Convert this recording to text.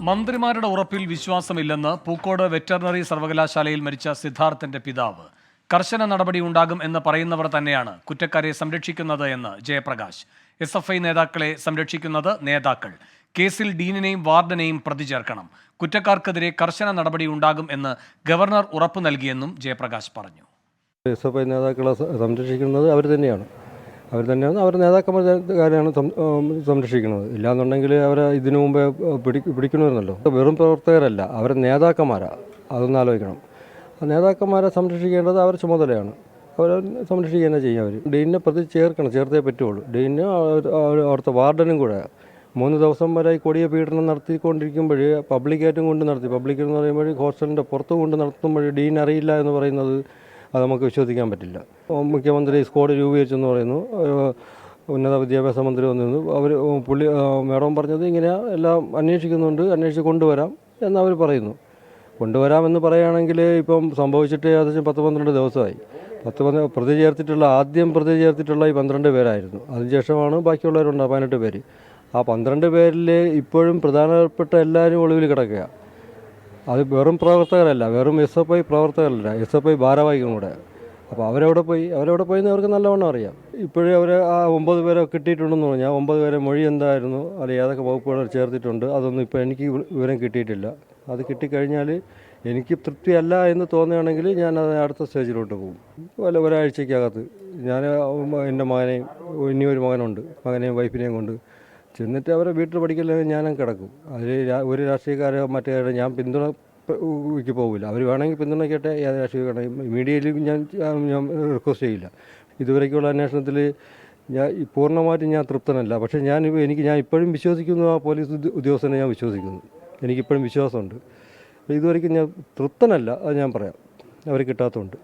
മന്ത്രിമാരുടെ ഉറപ്പിൽ വിശ്വാസമില്ലെന്ന് പൂക്കോട് വെറ്ററിനറി സർവകലാശാലയിൽ മരിച്ച സിദ്ധാർത്ഥന്റെ പിതാവ്. കർശന നടപടി ഉണ്ടാകും എന്ന് പറയുന്നവർ തന്നെയാണ് കുറ്റക്കാരെ സംരക്ഷിക്കുന്നത് എന്ന് ജയപ്രകാശ്. SFI നേതാക്കളെ സംരക്ഷിക്കുന്നത് നേതാക്കൾ. കേസിൽ ഡീനിനെയും വാർഡനെയും പ്രതി ചേർക്കണം. കുറ്റക്കാർക്കെതിരെ കർശന നടപടി ഉണ്ടാകും എന്ന് ഗവർണർ ഉറപ്പു നൽകിയെന്നും ജയപ്രകാശ് പറഞ്ഞു. SFI നേതാക്കളെ സംരക്ഷിക്കുന്നത് അവർ തന്നെയാണ്. അവർ നേതാക്കന്മാരുടെ കാര്യമാണ് സംരക്ഷിക്കുന്നത്. ഇല്ലാന്നുണ്ടെങ്കിൽ അവരെ ഇതിനു മുമ്പേ പിടിക്കണമായിരുന്നല്ലോ. വെറും പ്രവർത്തകരല്ല, അവർ നേതാക്കന്മാരാണ്. അതൊന്ന് ആലോചിക്കണം. ആ നേതാക്കന്മാരെ സംരക്ഷിക്കേണ്ടത് അവർ ചുമതലയാണ്. അവരെ സംരക്ഷിക്കുക തന്നെ ചെയ്യും. അവർ ഡീനിനെ പ്രതി ചേർത്തേ പറ്റുള്ളൂ. ഡീനും അവിടുത്തെ വാർഡനും കൂടെ 3 ദിവസം വരെ കൊടിയ പീഡനം നടത്തിക്കൊണ്ടിരിക്കുമ്പോൾ പബ്ലിക്കായിട്ടും കൊണ്ട് നടത്തി. പബ്ലിക് എന്ന് പറയുമ്പോൾ ഹോസ്റ്റലിൻ്റെ പുറത്ത് കൊണ്ട് നടത്തുമ്പോൾ ഡീൻ അറിയില്ല എന്ന് പറയുന്നത് അത് നമുക്ക് വിശ്വസിക്കാൻ പറ്റില്ല. മുഖ്യമന്ത്രി സ്ക്വാഡ് രൂപീകരിച്ചെന്ന് പറയുന്നു. ഉന്നത വിദ്യാഭ്യാസ മന്ത്രി വന്നിരുന്നു. മേഡം പറഞ്ഞത് ഇങ്ങനെ എല്ലാം അന്വേഷിച്ച് കൊണ്ടുവരാം എന്നവർ പറയുന്നു. കൊണ്ടുവരാമെന്ന് പറയുകയാണെങ്കിൽ ഇപ്പം സംഭവിച്ചിട്ട് ഏകദേശം 10-12 ദിവസമായി. ആദ്യം പ്രതി ചേർത്തിട്ടുള്ള ഈ 12 പേരായിരുന്നു. അതിനുശേഷമാണ് ബാക്കിയുള്ളവരുണ്ട് 18 പേര്. ആ 12 പേരിൽ ഇപ്പോഴും പ്രധാനപ്പെട്ട എല്ലാവരും ഒളിവിൽ കിടക്കുക. അത് വെറും പ്രവർത്തകരല്ല, വെറും SFI പ്രവർത്തകരല്ല, SFI ഭാരവാഹികളും കൂടെ. അപ്പോൾ അവരവിടെ പോയി എന്ന് അവർക്ക് നല്ലവണ്ണം അറിയാം. ഇപ്പോഴും അവർ ആ 9 പേരെ കിട്ടിയിട്ടുണ്ടെന്ന് പറഞ്ഞാൽ 9 പേരെ മൊഴി എന്തായിരുന്നു, അല്ലെങ്കിൽ ഏതൊക്കെ വകുപ്പുകൾ ചേർത്തിട്ടുണ്ട്, അതൊന്നും ഇപ്പോൾ എനിക്ക് വിവരം കിട്ടിയിട്ടില്ല. അത് കിട്ടിക്കഴിഞ്ഞാൽ എനിക്ക് തൃപ്തിയല്ല എന്ന് തോന്നുകയാണെങ്കിൽ ഞാൻ അത് അടുത്ത സ്റ്റേജിലോട്ട് പോകും. ഒരാഴ്ചക്കകത്ത് ഞാൻ എൻ്റെ മകനെയും, ഇനിയൊരു മകനെയും വൈഫിനെയും കൊണ്ട് ചെന്നിട്ട് അവരെ വീട്ടിൽ പഠിക്കലെങ്കിൽ ഞാനും കിടക്കും. അതിൽ ഒരു രാഷ്ട്രീയക്കാരോ മറ്റേ ഞാൻ പിന്തുണയ്ക്ക് പോകില്ല. അവർ വേണമെങ്കിൽ പിന്തുണയ്ക്കട്ടെ, ഏത് രാഷ്ട്രീയ മീഡിയയിൽ ഞാൻ റിക്വസ്റ്റ് ചെയ്യില്ല. ഇതുവരേക്കുള്ള അന്വേഷണത്തിൽ പൂർണ്ണമായിട്ടും ഞാൻ തൃപ്തനല്ല. പക്ഷേ ഞാൻ ഇപ്പോഴും വിശ്വസിക്കുന്നു, ആ പോലീസ് ഉദ്യോഗസ്ഥനെ ഞാൻ വിശ്വസിക്കുന്നു. എനിക്കിപ്പോഴും വിശ്വാസമുണ്ട്. ഇതുവരെയ്ക്കും ഞാൻ തൃപ്തനല്ല, അത് ഞാൻ പറയാം, അവർ കിട്ടാത്തതുകൊണ്ട്.